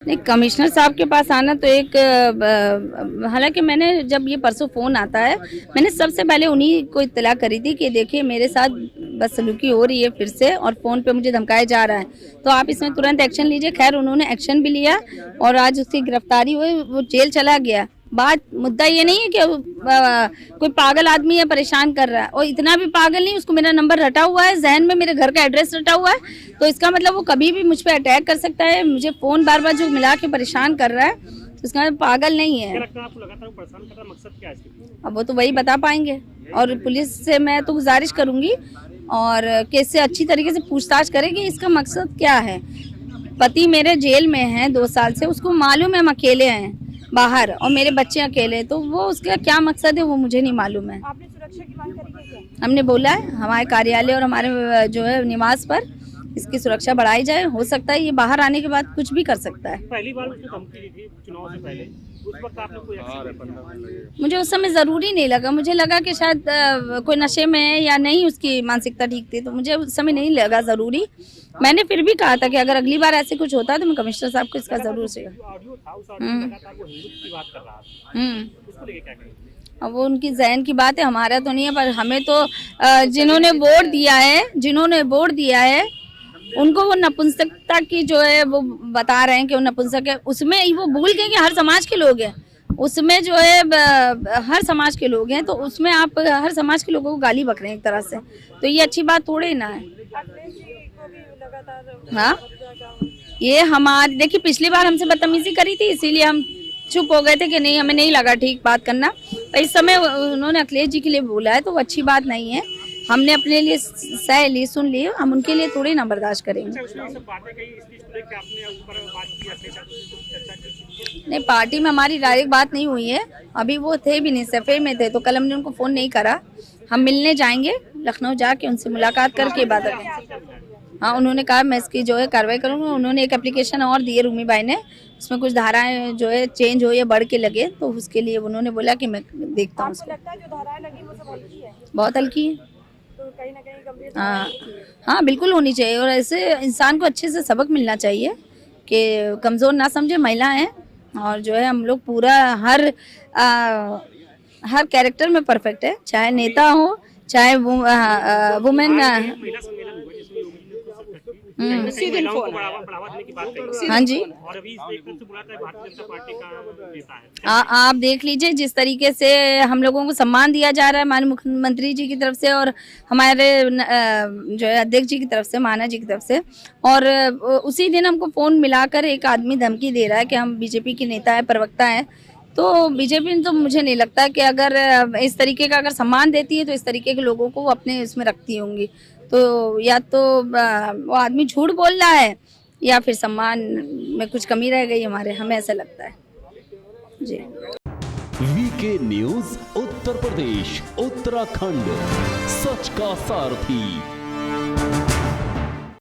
नहीं, कमिश्नर साहब के पास आना तो एक हालांकि मैंने जब ये परसों फ़ोन आता है, मैंने सबसे पहले उन्हीं को इत्तला करी थी कि देखिए मेरे साथ बदसलूकी हो रही है फिर से और फ़ोन पे मुझे धमकाया जा रहा है, तो आप इसमें तुरंत एक्शन लीजिए। खैर उन्होंने एक्शन भी लिया और आज उसकी गिरफ्तारी हुई, वो जेल चला गया। बात मुद्दा ये नहीं है कि कोई पागल आदमी है परेशान कर रहा है, और इतना भी पागल नहीं, उसको मेरा नंबर रटा हुआ है, जहन में मेरे घर का एड्रेस रटा हुआ है, तो इसका मतलब वो कभी भी मुझ पे अटैक कर सकता है। मुझे फोन बार बार जो मिला के परेशान कर रहा है, तो इसका मतलब पागल नहीं है। आपको लगातार परेशान कर रहा है, मकसद क्या है इसके? अब वो तो वही बता पाएंगे, और पुलिस से मैं तो गुजारिश करूंगी और केस से अच्छी तरीके से पूछताछ करें कि इसका मकसद क्या है। पति मेरे जेल में है 2 साल से, उसको मालूम है हम अकेले हैं बाहर और मेरे बच्चे अकेले, तो वो उसका क्या मकसद है वो मुझे नहीं मालूम है। आपने सुरक्षा की मांग करी है क्या? हमने बोला है हमारे कार्यालय और हमारे जो है निवास पर इसकी सुरक्षा बढ़ाई जाए। हो सकता है ये बाहर आने के बाद कुछ भी कर सकता है। पहली बार उसने धमकी दी थी चुनाव से पहले, उस वक्त आपने कोई एक्शन? मुझे उस समय ज़रूरी नहीं लगा, मुझे लगा कि शायद कोई नशे में है या नहीं, उसकी मानसिकता ठीक थी, तो मुझे उस समय नहीं लगा ज़रूरी। मैंने फिर भी कहा था कि अगर अगली बार ऐसे कुछ होता है तो मैं कमिश्नर साहब को इसका ज़रूर से। ऑडियो था, उस ऑडियो में लगातार वो हिंदुत्व की बात कर रहा था, उसको लेके क्या कहेंगे? अब वो उनकी जहन की बात है, हमारा तो नहीं है, पर हमें तो जिन्होंने वोट दिया है उनको वो नपुंसकता की जो है वो बता रहे हैं कि वो नपुंसक है, उसमें वो भूल गए कि हर समाज के लोग हैं, उसमें जो है हर समाज के लोग हैं, तो उसमें आप हर समाज के लोगों को गाली बक रहे हैं एक तरह से, तो ये अच्छी बात थोड़ी ना है। हाँ, ये हमारे देखिए पिछली बार हमसे बदतमीजी करी थी, इसीलिए हम चुप हो गए थे कि नहीं, हमें नहीं लगा ठीक बात करना। पर इस समय उन्होंने अखिलेश जी के लिए बोला है तो वो अच्छी बात नहीं है। हमने अपने लिए सह ली, सुन ली, हम उनके लिए थोड़ी ना बर्दाश्त करेंगे। नहीं, पार्टी में हमारी डायरेक्ट बात नहीं हुई है, अभी वो थे भी नहीं, सफे में थे, तो कल हमने उनको फोन नहीं करा। हम मिलने जाएंगे लखनऊ, जाके उनसे मुलाकात करके बात करेंगे। हाँ, उन्होंने कहा मैं इसकी जो है कार्रवाई करूँगा। उन्होंने एक एप्लीकेशन और दी है रूमी बाई ने, उसमें कुछ धाराएं जो है चेंज हो या बढ़ के लगे, तो उसके लिए उन्होंने बोला कि मैं देखता हूँ। आपको लगता है जो धाराएं लगी वो सब हल्की है? बहुत हल्की है, तो कहीं ना कहीं गंभीर हाँ बिल्कुल होनी चाहिए, और ऐसे इंसान को अच्छे से सबक मिलना चाहिए कि कमज़ोर ना समझे, महिला हैं, और जो है हम लोग पूरा हर कैरेक्टर में परफेक्ट है, चाहे नेता हो चाहे वुमेन। हाँ जी, और अभी भारतीय जनता पार्टी का नेता है। आप देख लीजिए जिस तरीके से हम लोगों को सम्मान दिया जा रहा है माननीय मुख्यमंत्री जी की तरफ से और हमारे जो है अध्यक्ष जी की तरफ से, माना जी की तरफ से, और उसी दिन हमको फोन मिलाकर एक आदमी धमकी दे रहा है कि हम बीजेपी के नेता है, प्रवक्ता है। तो बीजेपी तो मुझे नहीं लगता कि अगर इस तरीके का अगर सम्मान देती है तो इस तरीके के लोगों को वो अपने इसमें रखती होंगी। तो या तो वो आदमी झूठ बोल रहा है या फिर सम्मान में कुछ कमी रह गई हमारे, हमें ऐसा लगता है जी। वीके न्यूज उत्तर प्रदेश उत्तराखंड, सच का सारथी।